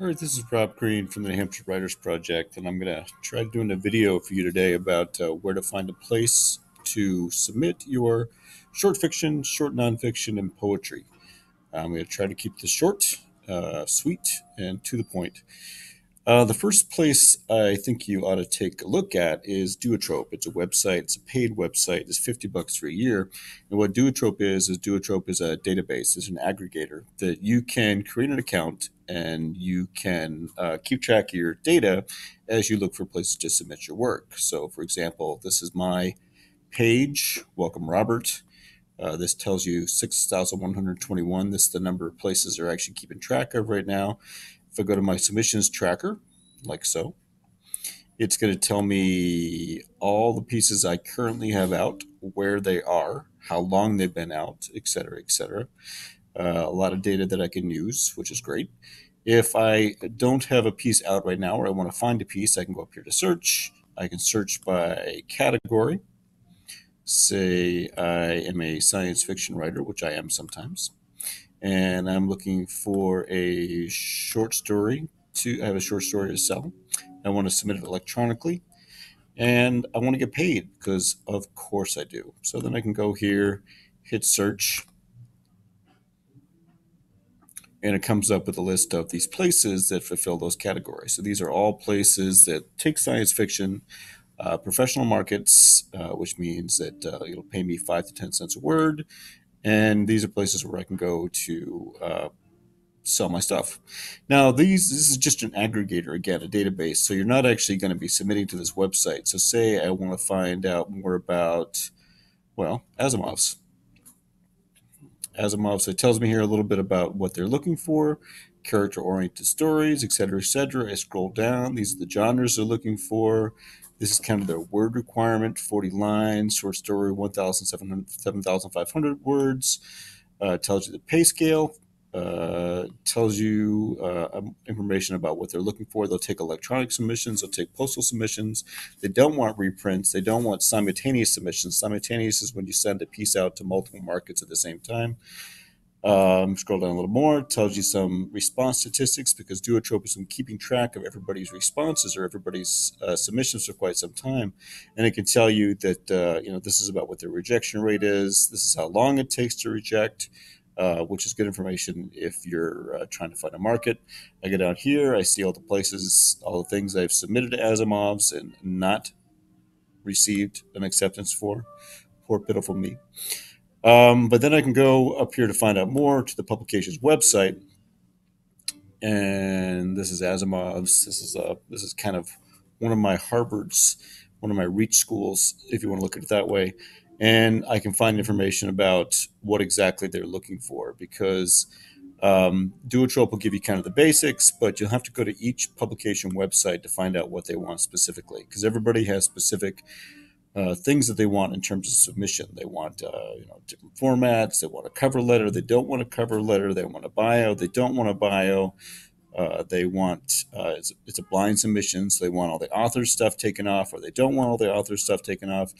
All right, this is Rob Green from the Hampshire Writers Project, and I'm going to try doing a video for you today about where to find a place to submit your short fiction, short nonfiction, and poetry. I'm going to try to keep this short, sweet, and to the point. The first place I think you ought to take a look at is Duotrope. It's a website. It's a paid website. It's $50 for a year. And what Duotrope is Duotrope is a database. It's an aggregator that you can create an account and you can keep track of your data as you look for places to submit your work. So, for example, this is my page. Welcome, Robert. This tells you 6,121. This is the number of places they're actually keeping track of right now. If I go to my submissions tracker, like so, it's going to tell me all the pieces I currently have out, where they are, how long they've been out, et cetera, et cetera. A lot of data that I can use, which is great. If I don't have a piece out right now or I want to find a piece, I can go up here to search. I can search by category. Say I am a science fiction writer, which I am sometimes, and I'm looking for a short story I have a short story to sell. I want to submit it electronically and I want to get paid because of course I do. So then I can go here, hit search, and it comes up with a list of these places that fulfill those categories. So these are all places that take science fiction, professional markets, which means that it'll pay me 5 to 10 cents a word. And these are places where I can go to sell my stuff. Now, this is just an aggregator, again, a database. So you're not actually going to be submitting to this website. So say I want to find out more about, well, Asimov's. So it tells me here a little bit about what they're looking for, character-oriented stories, et cetera, et cetera. I scroll down. These are the genres they're looking for. This is kind of their word requirement, 40 lines, short story, 7,500 words. Tells you the pay scale, tells you information about what they're looking for. They'll take electronic submissions, they'll take postal submissions. They don't want reprints, they don't want simultaneous submissions. Simultaneous is when you send a piece out to multiple markets at the same time. Scroll down a little more, it tells you some response statistics because Duotrope has been keeping track of everybody's responses or everybody's submissions for quite some time. And it can tell you that, this is about what their rejection rate is. This is how long it takes to reject, which is good information if you're trying to find a market. I get out here, I see all the places, all the things I've submitted to Asimov's and not received an acceptance for. Poor, pitiful me. But then I can go up here to find out more to the publication's website. And this is Asimov's. This is kind of one of my Harvards, one of my reach schools, if you want to look at it that way. And I can find information about what exactly they're looking for because Duotrope will give you kind of the basics, but you'll have to go to each publication website to find out what they want specifically because everybody has specific things that they want in terms of submission. They want different formats. They want a cover letter. They don't want a cover letter. They want a bio. They don't want a bio. They want it's a blind submission, so they want all the author stuff taken off, or they don't want all the author stuff taken off.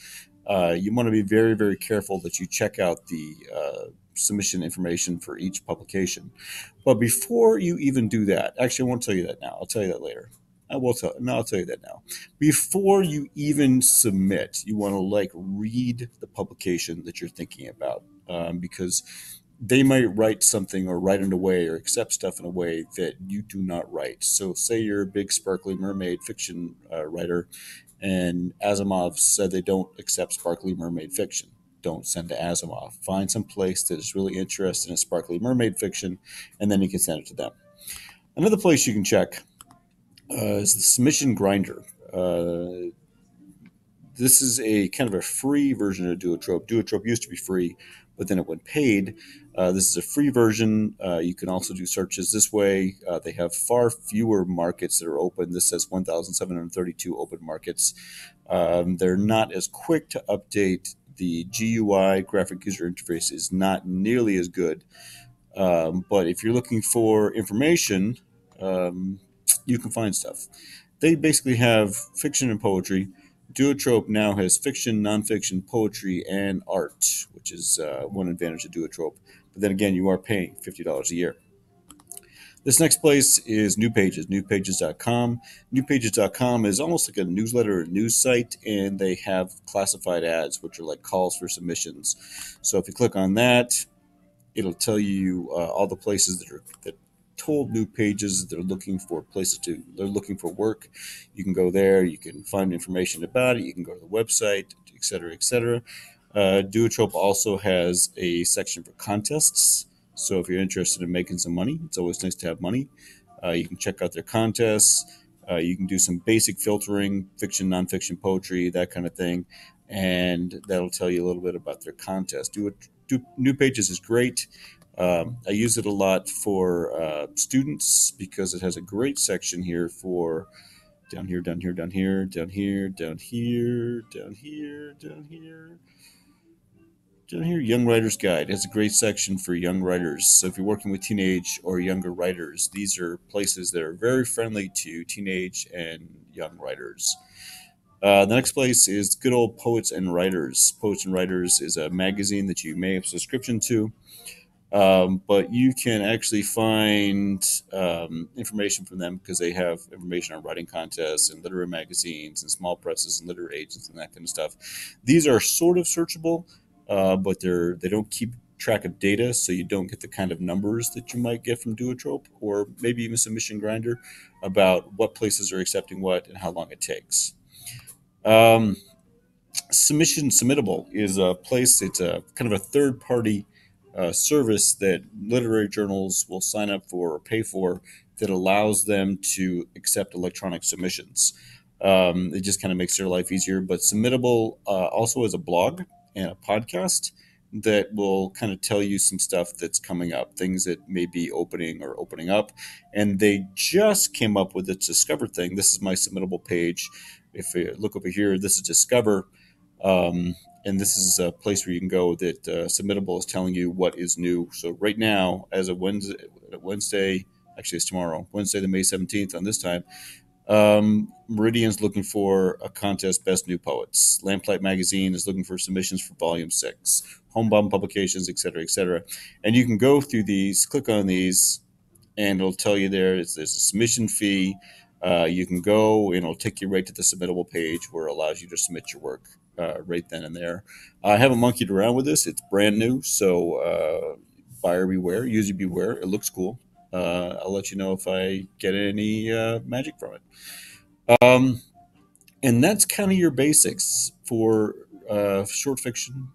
You want to be very, very careful that you check out the submission information for each publication. But before you even do that, actually, I won't tell you that now. I'll tell you that later. I'll tell you that now. Before you even submit, you want to read the publication that you're thinking about because they might write something or write in a way or accept stuff in a way that you do not write. So say you're a big sparkly mermaid fiction writer and Asimov said they don't accept sparkly mermaid fiction. Don't send to Asimov. Find some place that is really interested in sparkly mermaid fiction and then you can send it to them. Another place you can check is the submission grinder. This is a kind of a free version of Duotrope. Duotrope used to be free, but then it went paid. This is a free version. You can also do searches this way. They have far fewer markets that are open. This says 1,732 open markets. They're not as quick to update. The GUI, graphic user interface, is not nearly as good. But if you're looking for information, you can find stuff. They basically have fiction and poetry. Duotrope now has fiction, nonfiction, poetry, and art, which is one advantage of Duotrope. But then again, you are paying $50 a year. This next place is New Pages, newpages.com. Newpages.com is almost like a newsletter or news site, and they have classified ads, which are like calls for submissions. So if you click on that, it'll tell you all the places that told New Pages they're looking for places to they're looking for work. You can go there. You can find information about it. You can go to the website, et cetera, et cetera. Duotrope also has a section for contests. So if you're interested in making some money, it's always nice to have money. You can check out their contests. You can do some basic filtering, fiction, nonfiction, poetry, that kind of thing, and that'll tell you a little bit about their contest. New Pages is great. I use it a lot for students because it has a great section here for down here, down here, down here, down here, down here, down here, down here. Down here, Young Writer's Guide has a great section for young writers. So if you're working with teenage or younger writers, these are places that are very friendly to teenage and young writers. The next place is good old Poets and Writers. Poets and Writers is a magazine that you may have subscription to. But you can actually find information from them because they have information on writing contests and literary magazines and small presses and literary agents and that kind of stuff. These are sort of searchable, but they don't keep track of data, so you don't get the kind of numbers that you might get from Duotrope or maybe even Submission Grinder about what places are accepting what and how long it takes. Um, Submission Submittable is a place, it's a kind of a third party service that literary journals will sign up for or pay for that allows them to accept electronic submissions. It just kind of makes their life easier. But Submittable also has a blog and a podcast that will kind of tell you some stuff that's coming up, things that may be opening or opening up. And they just came up with this Discover thing. This is my Submittable page. If you look over here, this is Discover. And this is a place where you can go that Submittable is telling you what is new. So right now, as of Wednesday, actually it's tomorrow, Wednesday the May 17th on this time, Meridian's looking for a contest Best New Poets. Lamplight Magazine is looking for submissions for Volume 6. Homebound Publications, et cetera, et cetera. And you can go through these, click on these, and it'll tell you there's a submission fee. You can go and it'll take you right to the Submittable page where it allows you to submit your work right then and there. I haven't monkeyed around with this. It's brand new, so buyer beware, user beware. It looks cool. I'll let you know if I get any magic from it. And that's kind of your basics for short fiction,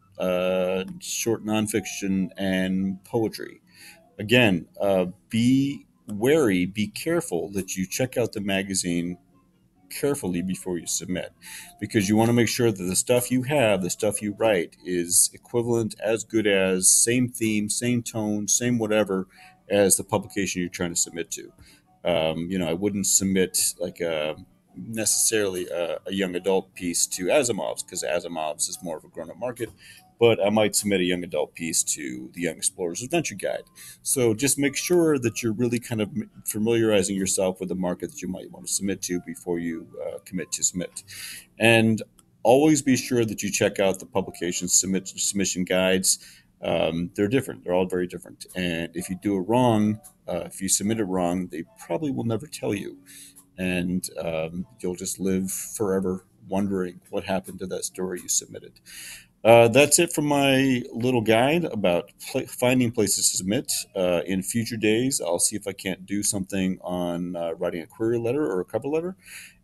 short nonfiction, and poetry. Again, be wary, be careful that you check out the magazine carefully before you submit because you want to make sure that the stuff you have, the stuff you write, is equivalent, as good as, same theme, same tone, same whatever as the publication you're trying to submit to. I wouldn't submit like necessarily a young adult piece to Asimov's because Asimov's is more of a grown-up market, but I might submit a young adult piece to the Young Explorer's Adventure Guide. So just make sure that you're really kind of familiarizing yourself with the market that you might want to submit to before you commit to submit. And always be sure that you check out the publication submission guides. They're different. They're all very different. And if you do it wrong, if you submit it wrong, they probably will never tell you. And you'll just live forever wondering what happened to that story you submitted. That's it from my little guide about finding places to submit. In future days, I'll see if I can't do something on writing a query letter or a cover letter,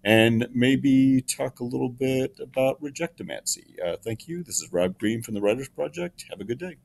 and maybe talk a little bit about rejectomancy. Thank you. This is Rob Green from the Writers Project. Have a good day.